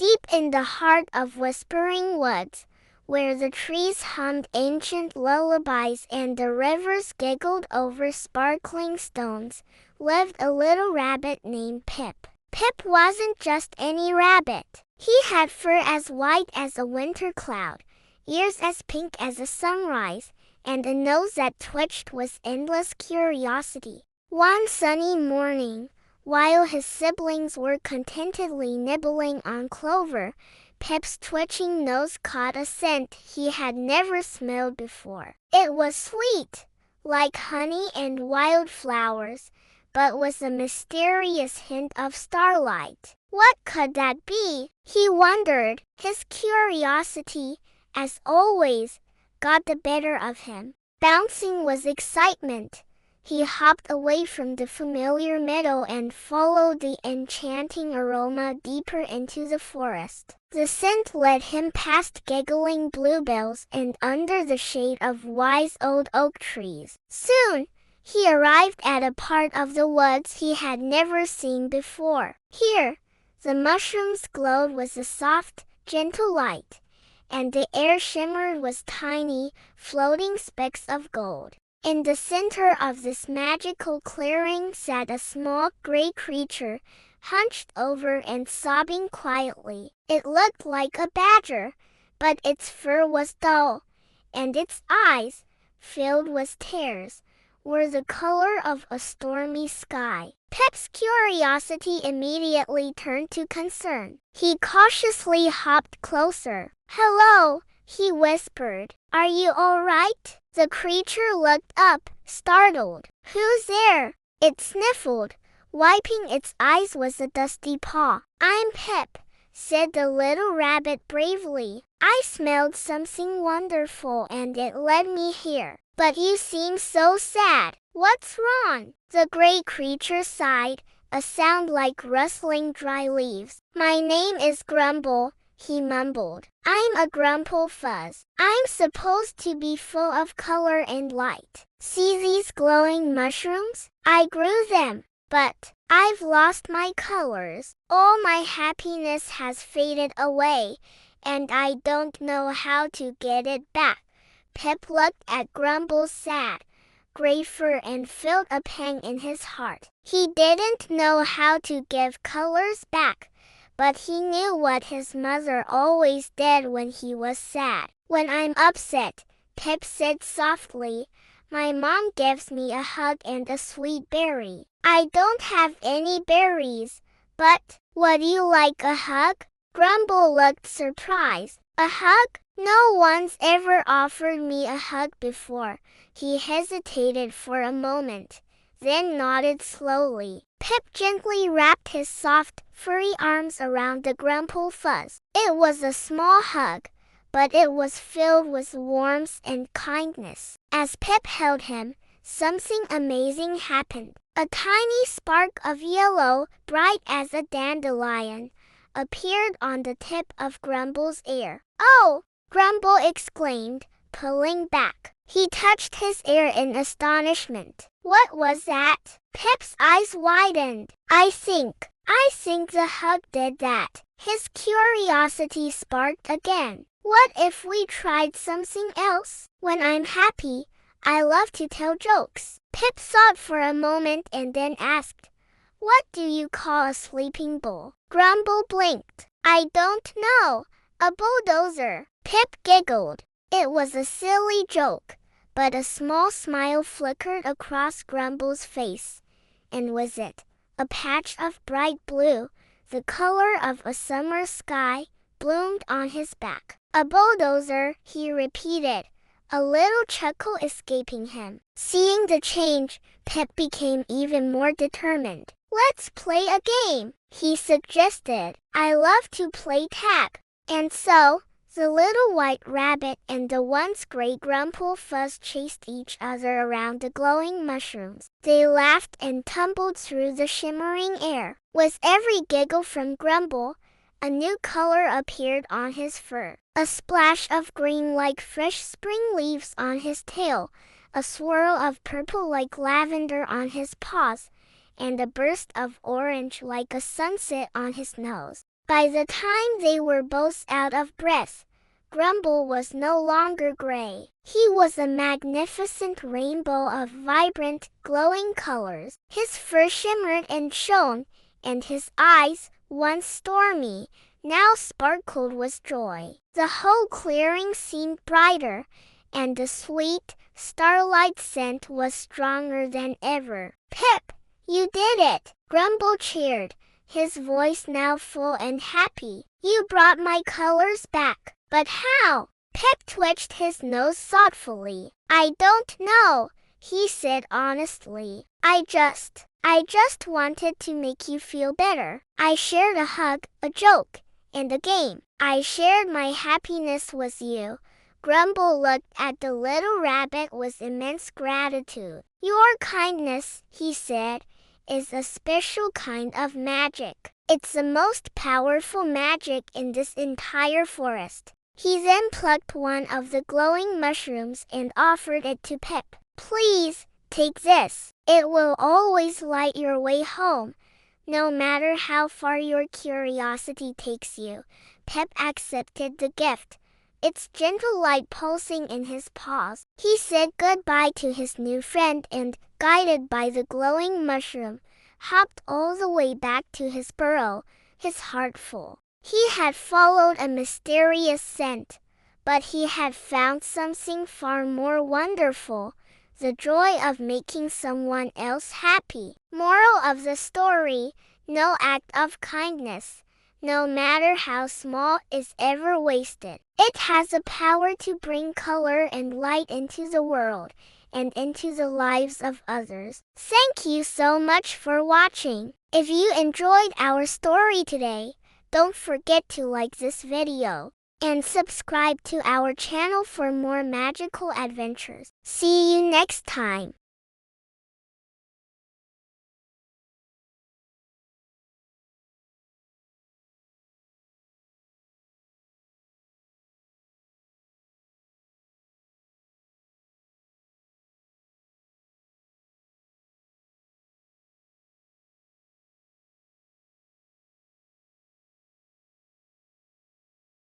Deep in the heart of whispering woods, where the trees hummed ancient lullabies and the rivers giggled over sparkling stones, lived a little rabbit named Pip. Pip wasn't just any rabbit. He had fur as white as a winter cloud, ears as pink as a sunrise, and a nose that twitched with endless curiosity. One sunny morning, while his siblings were contentedly nibbling on clover, Pip's twitching nose caught a scent he had never smelled before. It was sweet, like honey and wildflowers, but with a mysterious hint of starlight. What could that be? He wondered. His curiosity, as always, got the better of him. Bouncing with excitement, he hopped away from the familiar meadow and followed the enchanting aroma deeper into the forest. The scent led him past giggling bluebells and under the shade of wise old oak trees. Soon, he arrived at a part of the woods he had never seen before. Here, the mushrooms glowed with a soft, gentle light, and the air shimmered with tiny, floating specks of gold. In the center of this magical clearing sat a small gray creature, hunched over and sobbing quietly. It looked like a badger, but its fur was dull, and its eyes, filled with tears, were the color of a stormy sky. Pip's curiosity immediately turned to concern. He cautiously hopped closer. "Hello," he whispered. "Are you all right?" The creature looked up, startled. "Who's there?" It sniffled, wiping its eyes with a dusty paw. "I'm Pip," said the little rabbit bravely. "I smelled something wonderful and it led me here. But you seem so sad. What's wrong?" The gray creature sighed, a sound like rustling dry leaves. "My name is Grumble," he mumbled. "I'm a Grumplefuss. I'm supposed to be full of color and light. See these glowing mushrooms? I grew them, but I've lost my colors. All my happiness has faded away, and I don't know how to get it back." Pip looked at Grumble's sad, gray fur and felt a pang in his heart. He didn't know how to give colors back, but he knew what his mother always did when he was sad. "When I'm upset," Pip said softly, "my mom gives me a hug and a sweet berry. I don't have any berries, but would you like a hug?" Grumble looked surprised. "A hug? No one's ever offered me a hug before." He hesitated for a moment, then nodded slowly. Pip gently wrapped his soft, furry arms around the Grumplefuss. It was a small hug, but it was filled with warmth and kindness. As Pip held him, something amazing happened. A tiny spark of yellow, bright as a dandelion, appeared on the tip of Grumble's ear. "Oh!" Grumble exclaimed, pulling back. He touched his ear in astonishment. "What was that?" Pip's eyes widened. I think the hug did that." His curiosity sparked again. "What if we tried something else? When I'm happy, I love to tell jokes." Pip thought for a moment and then asked, "What do you call a sleeping bull?" Grumble blinked. "I don't know. A bulldozer." Pip giggled. It was a silly joke, but a small smile flickered across Grumble's face, and with it, a patch of bright blue, the color of a summer sky, bloomed on his back. "A bulldozer," he repeated, a little chuckle escaping him. Seeing the change, Pip became even more determined. "Let's play a game," he suggested. "I love to play tag." And so, the little white rabbit and the once gray Grumplefuss chased each other around the glowing mushrooms. They laughed and tumbled through the shimmering air. With every giggle from Grumble, a new color appeared on his fur. A splash of green like fresh spring leaves on his tail, a swirl of purple like lavender on his paws, and a burst of orange like a sunset on his nose. By the time they were both out of breath, Grumble was no longer gray. He was a magnificent rainbow of vibrant, glowing colors. His fur shimmered and shone, and his eyes, once stormy, now sparkled with joy. The whole clearing seemed brighter, and the sweet, starlight scent was stronger than ever. "Pip, you did it!" Grumble cheered, his voice now full and happy. "You brought my colors back. But how?" Pip twitched his nose thoughtfully. "I don't know," he said honestly. I just wanted to make you feel better. I shared a hug, a joke, and a game. I shared my happiness with you." Grumble looked at the little rabbit with immense gratitude. "Your kindness," he said, "is a special kind of magic. It's the most powerful magic in this entire forest." He then plucked one of the glowing mushrooms and offered it to Pip. "Please, take this. It will always light your way home, no matter how far your curiosity takes you." Pip accepted the gift, its gentle light pulsing in his paws. He said goodbye to his new friend and, guided by the glowing mushroom, hopped all the way back to his burrow, his heart full. He had followed a mysterious scent, but he had found something far more wonderful: the joy of making someone else happy. Moral of the story: no act of kindness, no matter how small, is ever wasted. It has the power to bring color and light into the world and into the lives of others. Thank you so much for watching. If you enjoyed our story today, don't forget to like this video and subscribe to our channel for more magical adventures. See you next time.